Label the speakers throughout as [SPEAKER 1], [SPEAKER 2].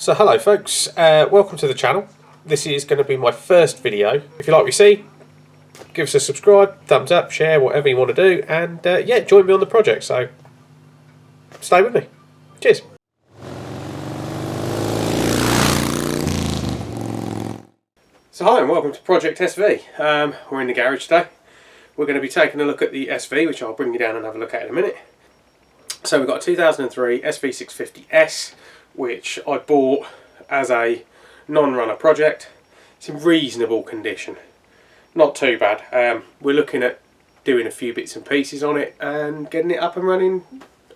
[SPEAKER 1] So hello folks, welcome to the channel. This is going to be my first video. If you like what you see, give us a subscribe, thumbs up, share, whatever you want to do, and yeah, join me on the project, so stay with me. Cheers. So hi and welcome to Project SV. We're in the garage today. We're going to be taking a look at the SV, which I'll bring you down and have a look at in a minute. So we've got a 2003 SV650s, which I bought as a non-runner project. It's in reasonable condition, not too bad. We're looking at doing a few bits and pieces on it and getting it up and running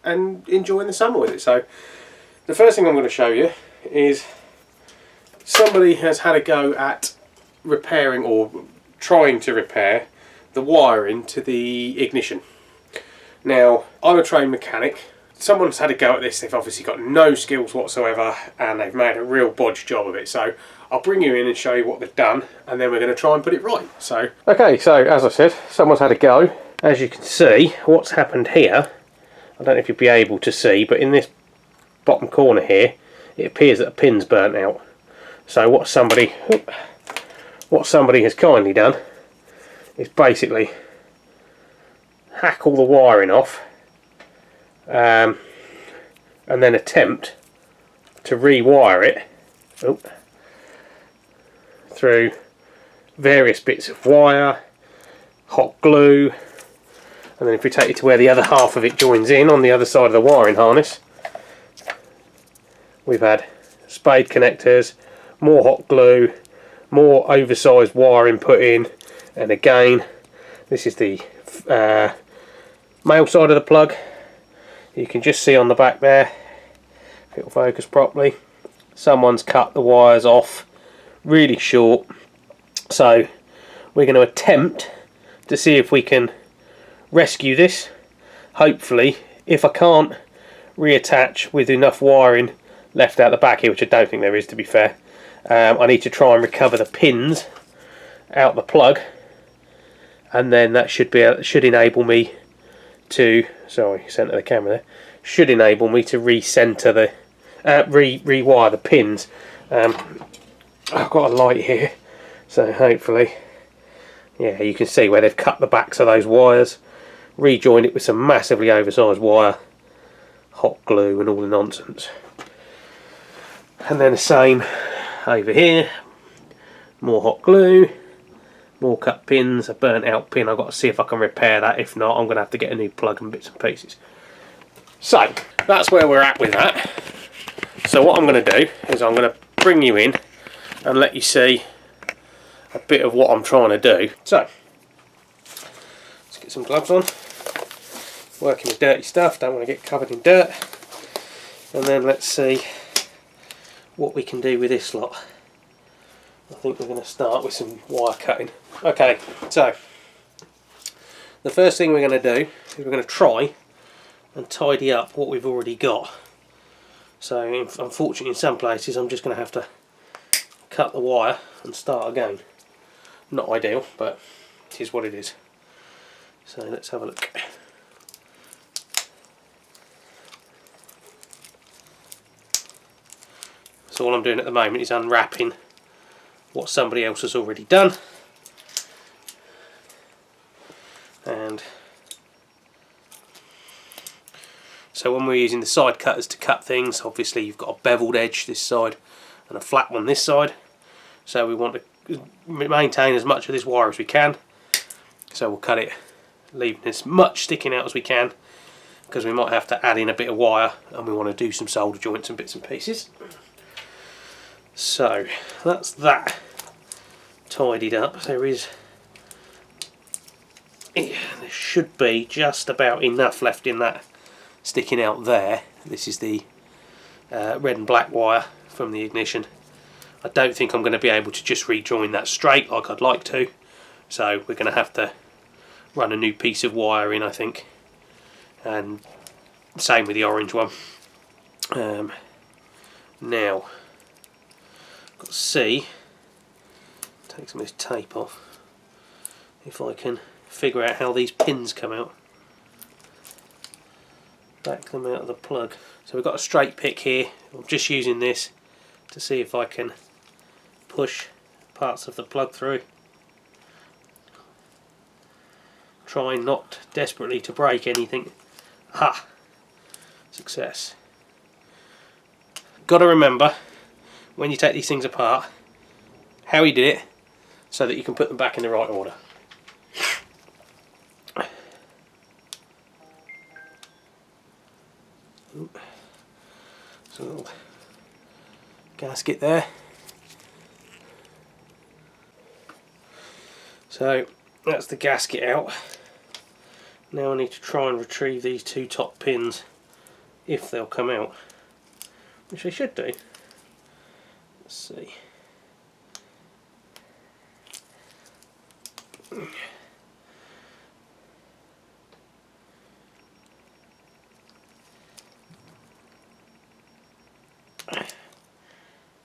[SPEAKER 1] and enjoying the summer with it. So the first thing I'm going to show you is somebody has had a go at repairing or trying to repair the wiring to the ignition. Now, I'm a trained mechanic. Someone's had a go at this. They've obviously got no skills whatsoever and they've made a real bodge job of it. So I'll bring you in and show you what they've done, and then we're going to try and put it right. So okay, so as I said, someone's had a go. As you can see, what's happened here, I don't know if you'll be able to see, but in this bottom corner here, it appears that a pin's burnt out. So what somebody has kindly done is basically hack all the wiring off and then attempt to rewire it through various bits of wire, hot glue, and then if we take it to where the other half of it joins in on the other side of the wiring harness, we've had spade connectors, more hot glue, more oversized wiring put in, and again this is the male side of the plug. You can just see on the back there, if it'll focus properly, someone's cut the wires off really short. So we're going to attempt to see if we can rescue this. Hopefully, if I can't reattach with enough wiring left out the back here, which I don't think there is, to be fair, I need to try and recover the pins out the plug, and then that should enable me to, sorry, centre the camera there, should enable me to recenter the rewire the pins. I've got a light here, so hopefully, yeah, you can see where they've cut the backs of those wires, rejoined it with some massively oversized wire, hot glue and all the nonsense. And then the same over here, more hot glue, more cut pins, a burnt out pin. I've got to see if I can repair that. If not, I'm going to have to get a new plug and bits and pieces. So that's where we're at with that. So what I'm going to do is I'm going to bring you in and let you see a bit of what I'm trying to do. So let's get some gloves on. Working with dirty stuff, don't want to get covered in dirt. And then let's see what we can do with this lot. I think we're going to start with some wire cutting. Okay, so the first thing we're going to do is we're going to try and tidy up what we've already got. So unfortunately in some places I'm just going to have to cut the wire and start again. Not ideal, but it is what it is. So let's have a look. So all I'm doing at the moment is unwrapping what somebody else has already done, and so when we're using the side cutters to cut things, obviously you've got a beveled edge this side and a flat one this side, so we want to maintain as much of this wire as we can. So we'll cut it leaving as much sticking out as we can, because we might have to add in a bit of wire and we want to do some solder joints and bits and pieces. So that's that tidied up. There should be just about enough left in that sticking out there. This is the red and black wire from the ignition. I don't think I'm going to be able to just rejoin that straight like I'd like to, so we're going to have to run a new piece of wire in, I think, and same with the orange one. Now got to see, take some of this tape off, if I can figure out how these pins come out. Back them out of the plug. So we've got a straight pick here. I'm just using this to see if I can push parts of the plug through. Trying not desperately to break anything. Ha! Success. Got to remember when you take these things apart how he did it so that you can put them back in the right order. So a little gasket there. So that's the gasket out. Now I need to try and retrieve these two top pins if they'll come out, which they should do. Let's see.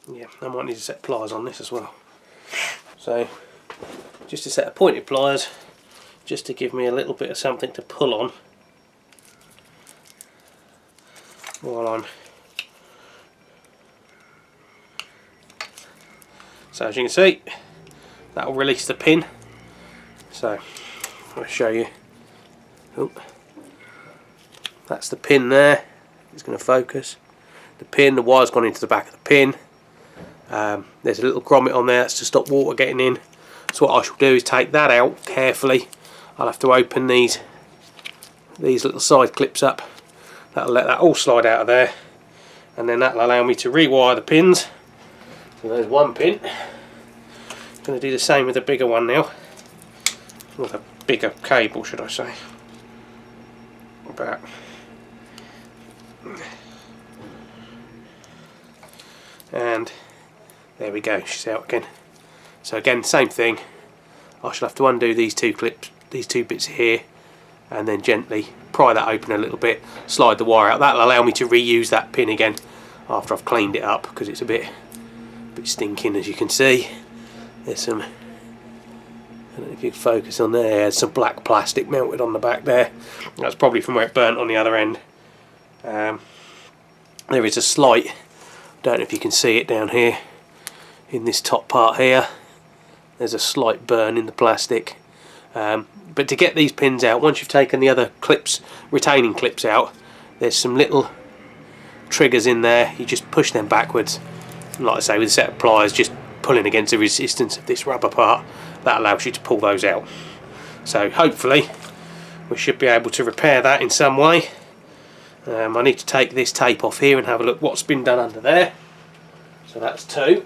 [SPEAKER 1] Yeah, I might need to set pliers on this as well. So just a set of pointed pliers, just to give me a little bit of something to pull on while I'm... So as you can see, that will release the pin. So I'll show you. Oh, that's the pin there. It's going to focus. The pin, the wire's gone into the back of the pin. There's a little grommet on there, that's to stop water getting in. So what I shall do is take that out carefully. I'll have to open these little side clips up. That'll let that all slide out of there, and then that'll allow me to rewire the pins. So there's one pin. I'm going to do the same with the bigger one now, with a bigger cable, should I say. About. And there we go, she's out again. So again, same thing. I shall have to undo these two clips, these two bits here, and then gently pry that open a little bit, slide the wire out. That'll allow me to reuse that pin again after I've cleaned it up, because it's a bit stinking, as you can see. There's some, I don't know if you can focus on there, there's some black plastic melted on the back there. That's probably from where it burnt on the other end. There is a slight, don't know if you can see it down here in this top part here, there's a slight burn in the plastic. But to get these pins out, once you've taken the other clips, retaining clips out, there's some little triggers in there. You just push them backwards, and like I say, with a set of pliers, just pulling against the resistance of this rubber part, that allows you to pull those out. So hopefully we should be able to repair that in some way. I need to take this tape off here and have a look what's been done under there. So that's two.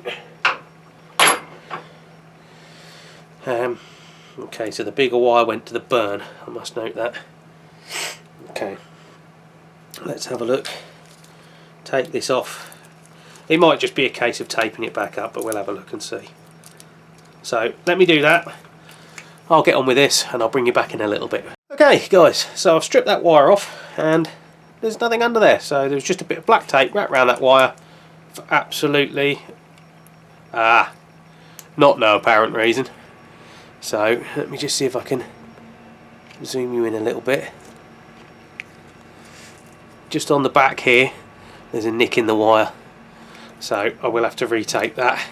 [SPEAKER 1] Okay, so the bigger wire went to the burn, I must note that. Okay, let's have a look. Take this off. It might just be a case of taping it back up, but we'll have a look and see. So let me do that. I'll get on with this and I'll bring you back in a little bit. Okay guys, so I've stripped that wire off and there's nothing under there. So there's just a bit of black tape wrapped around that wire for absolutely not no apparent reason. So let me just see if I can zoom you in a little bit. Just on the back here there's a nick in the wire, so I will have to retape that.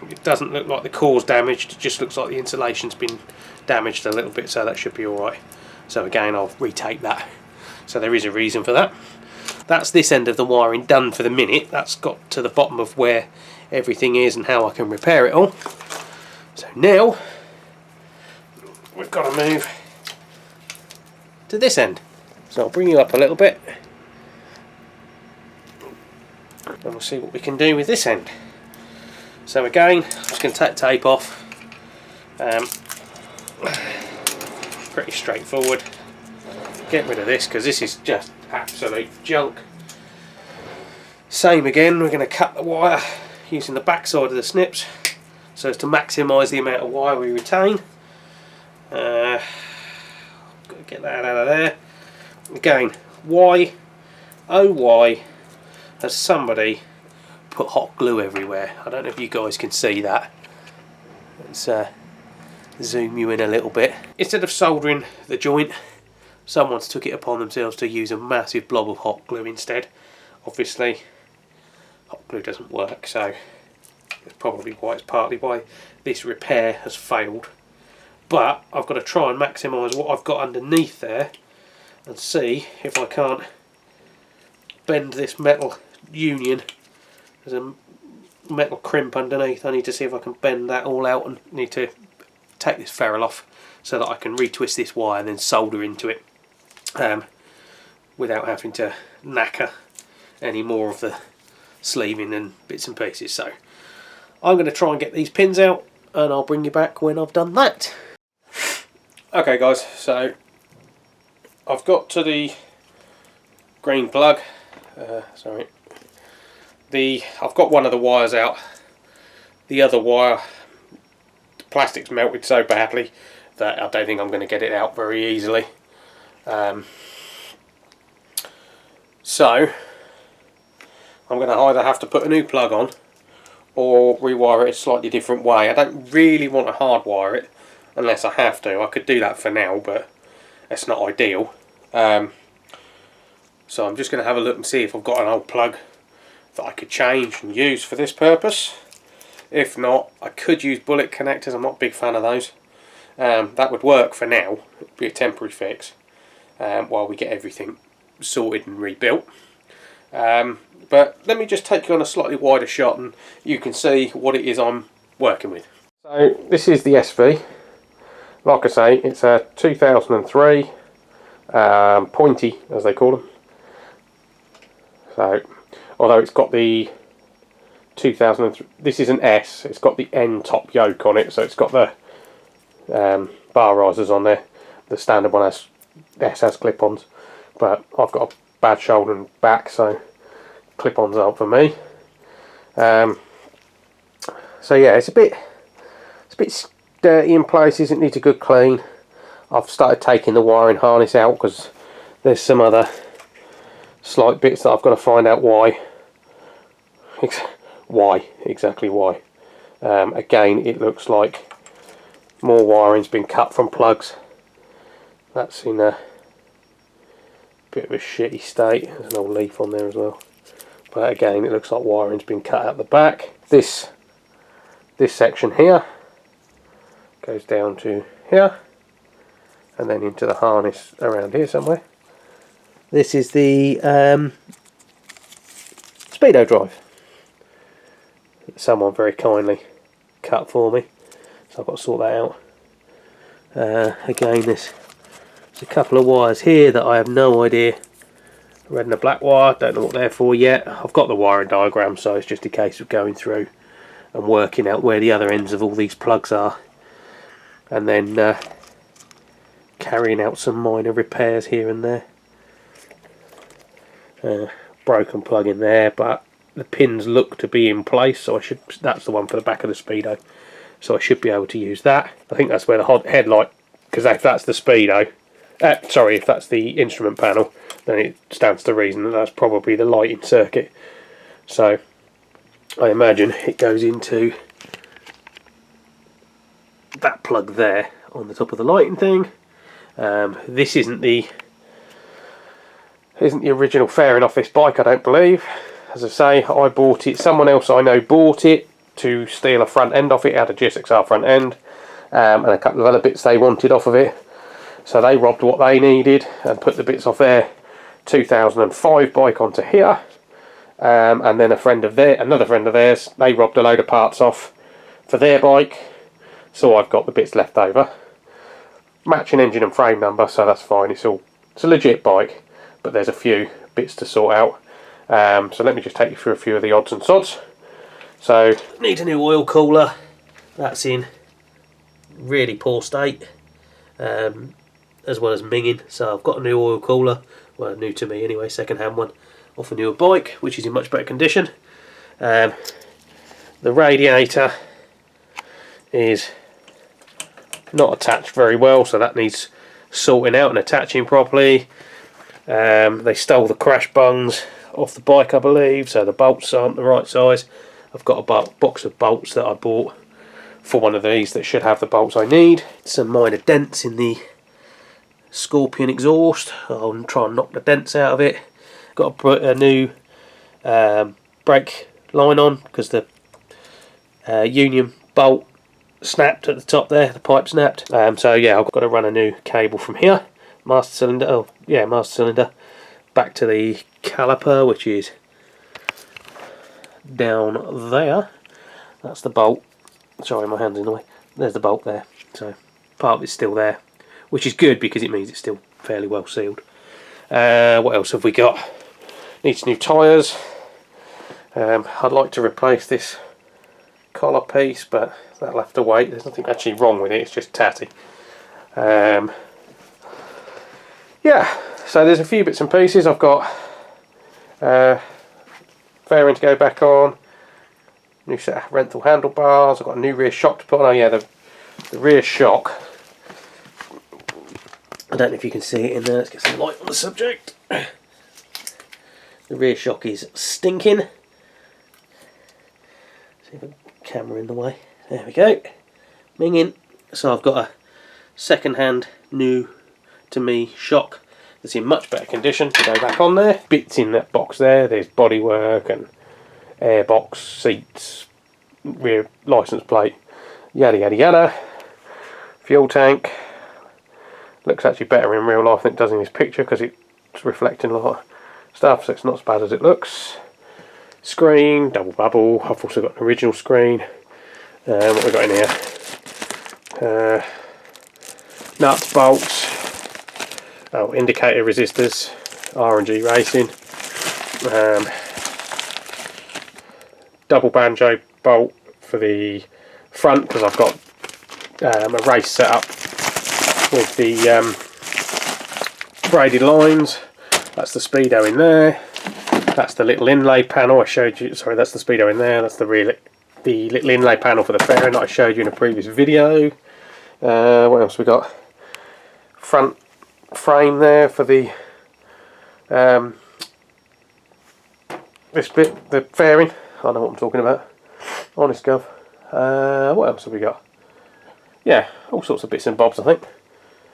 [SPEAKER 1] It doesn't look like the core's damaged, it just looks like the insulation's been damaged a little bit, so that should be alright. So again, I'll retape that. So there is a reason for that. That's this end of the wiring done for the minute. That's got to the bottom of where everything is and how I can repair it all. So now we've got to move to this end. So I'll bring you up a little bit and we'll see what we can do with this end. So again, I'm just going to take tape off. Pretty straightforward. Get rid of this because this is just absolute junk. Same again, we're going to cut the wire using the back side of the snips so as to maximise the amount of wire we retain. Got to get that out of there. Again, why, oh why, has somebody put hot glue everywhere? I don't know if you guys can see that. Let's zoom you in a little bit. Instead of soldering the joint, someone's took it upon themselves to use a massive blob of hot glue instead. Obviously, hot glue doesn't work, so that's probably why, it's partly why this repair has failed. But I've got to try and maximise what I've got underneath there and see if I can't bend this metal union. There's a metal crimp underneath. I need to see if I can bend that all out, and need to take this ferrule off so that I can retwist this wire and then solder into it without having to knacker any more of the sleeving and bits and pieces. So I'm going to try and get these pins out, and I'll bring you back when I've done that. Okay guys, so I've got to the green plug. I've got one of the wires out. The other wire, the plastic's melted so badly that I don't think I'm going to get it out very easily. So I'm going to either have to put a new plug on or rewire it a slightly different way. I don't really want to hardwire it unless I have to. I could do that for now, but it's not ideal. So I'm just going to have a look and see if I've got an old plug that I could change and use for this purpose. If not, I could use bullet connectors. I'm not a big fan of those. That would work for now. It would be a temporary fix while we get everything sorted and rebuilt. But let me just take you on a slightly wider shot and you can see what it is I'm working with. So this is the SV. Like I say, it's a 2003 pointy, as they call them. So although it's got the 2003, this is an S, it's got the N top yoke on it, so it's got the bar risers on there. The standard one has S has clip-ons, but I've got a bad shoulder and back, so clip-ons aren't for me. So yeah, it's a bit dirty in places. It needs a good clean. I've started taking the wiring harness out because there's some other slight bits that I've got to find out why. Exactly why. Again, it looks like more wiring's been cut from plugs. That's in a bit of a shitty state. There's an old leaf on there as well. But again, it looks like wiring's been cut out the back. This section here goes down to here and then into the harness around here somewhere. This is the speedo drive that someone very kindly cut for me, so I've got to sort that out. Again, there's a couple of wires here that I have no idea. Red and a black wire, don't know what they're for yet. I've got the wiring diagram, so it's just a case of going through and working out where the other ends of all these plugs are, and then carrying out some minor repairs here and there. Broken plug in there, but the pins look to be in place, so that's the one for the back of the speedo, so I should be able to use that. I think that's where the headlight, because if that's the speedo, if that's the instrument panel, then it stands to reason that that's probably the lighting circuit. So I imagine it goes into that plug there on the top of the lighting thing. This isn't the original fairing off this bike, I don't believe. As I say, I bought it, someone else I know bought it to steal a front end off it. It had a GSXR front end and a couple of other bits they wanted off of it. So they robbed what they needed and put the bits off their 2005 bike onto here. And then another friend of theirs, they robbed a load of parts off for their bike. So I've got the bits left over. Matching engine and frame number, so that's fine. It's a legit bike, but there's a few bits to sort out. So let me just take you through a few of the odds and sods. So need a new oil cooler. That's in really poor state, as well as minging. So I've got a new oil cooler, well, new to me anyway, second hand one off a newer bike, which is in much better condition. The radiator is not attached very well, so that needs sorting out and attaching properly. They stole the crash bungs off the bike, I believe, so the bolts aren't the right size. I've got a box of bolts that I bought for one of these that should have the bolts I need. Some minor dents in the Scorpion exhaust. I'll try and knock the dents out of it. Got to put a new brake line on because the union bolt snapped at the top there, the pipe snapped. So yeah, I've got to run a new cable from here, master cylinder, master cylinder, back to the caliper, which is down there. That's the bolt. Sorry, my hand's in the way. There's the bolt there. So part of it's still there, which is good because it means it's still fairly well sealed. What else have we got? Needs new tyres. I'd like to replace this collar piece, but that'll have to wait. There's nothing actually wrong with it, it's just tatty. Yeah, so there's a few bits and pieces. I've got fairing to go back on, new set of rental handlebars, I've got a new rear shock to put on. Oh yeah, the rear shock, I don't know if you can see it in there, let's get some light on the subject. The rear shock is stinking. See if I camera in the way. There we go. Minging. So I've got a second-hand, new to me shock that's in much better condition to go back on there. Bits in that box there. There's bodywork and airbox, seats, rear license plate, yada yada yada. Fuel tank. Looks actually better in real life than it does in this picture because it's reflecting a lot of stuff, so it's not as bad as it looks. Screen, double bubble. I've also got an original screen. What we got in here? Nuts, bolts. Oh, indicator resistors. R&G Racing. Double banjo bolt for the front because I've got a race set up with the braided lines. That's the speedo in there. That's the little inlay panel I showed you. Sorry, that's the speedo in there. That's the little inlay panel for the fairing that I showed you in a previous video. What else we got? Front frame there for the this bit, the fairing. I know what I'm talking about. Honest gov. What else have we got? Yeah, all sorts of bits and bobs, I think.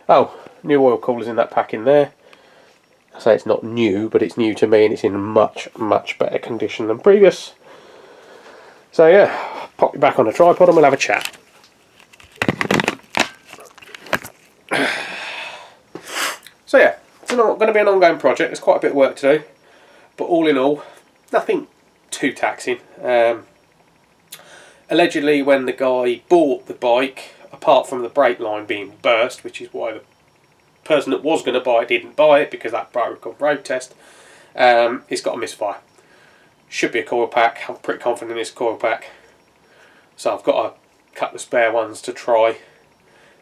[SPEAKER 1] Oh, new oil coolers in that pack in there. I say it's not new, but it's new to me and it's in much, much better condition than previous. So yeah, pop it back on the tripod and we'll have a chat. So yeah, it's going to be an ongoing project. There's quite a bit of work to do, but all in all, nothing too taxing. Allegedly, when the guy bought the bike, apart from the brake line being burst, which is why the person that was going to buy it didn't buy it because that broke on road test, it's got a misfire. Should be a coil pack. I'm pretty confident it's a coil pack. So I've got a couple of spare ones to try.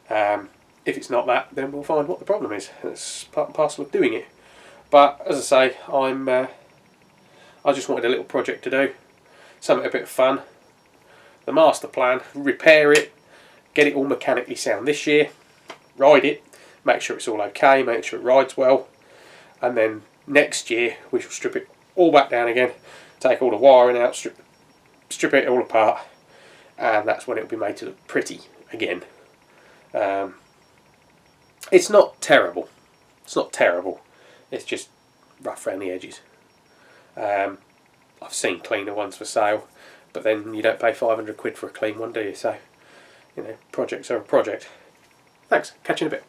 [SPEAKER 1] If it's not that, then we'll find what the problem is. It's part and parcel of doing it. But as I say, I just wanted a little project to do, something a bit of fun. The master plan: repair it, get it all mechanically sound this year, ride it, make sure it's all okay, make sure it rides well, and then next year we shall strip it all back down again, take all the wiring out, strip it all apart, and that's when it will be made to look pretty again. It's not terrible. It's not terrible. It's just rough around the edges. I've seen cleaner ones for sale, but then you don't pay 500 quid for a clean one, do you? So, you know, projects are a project. Thanks. Catch you in a bit.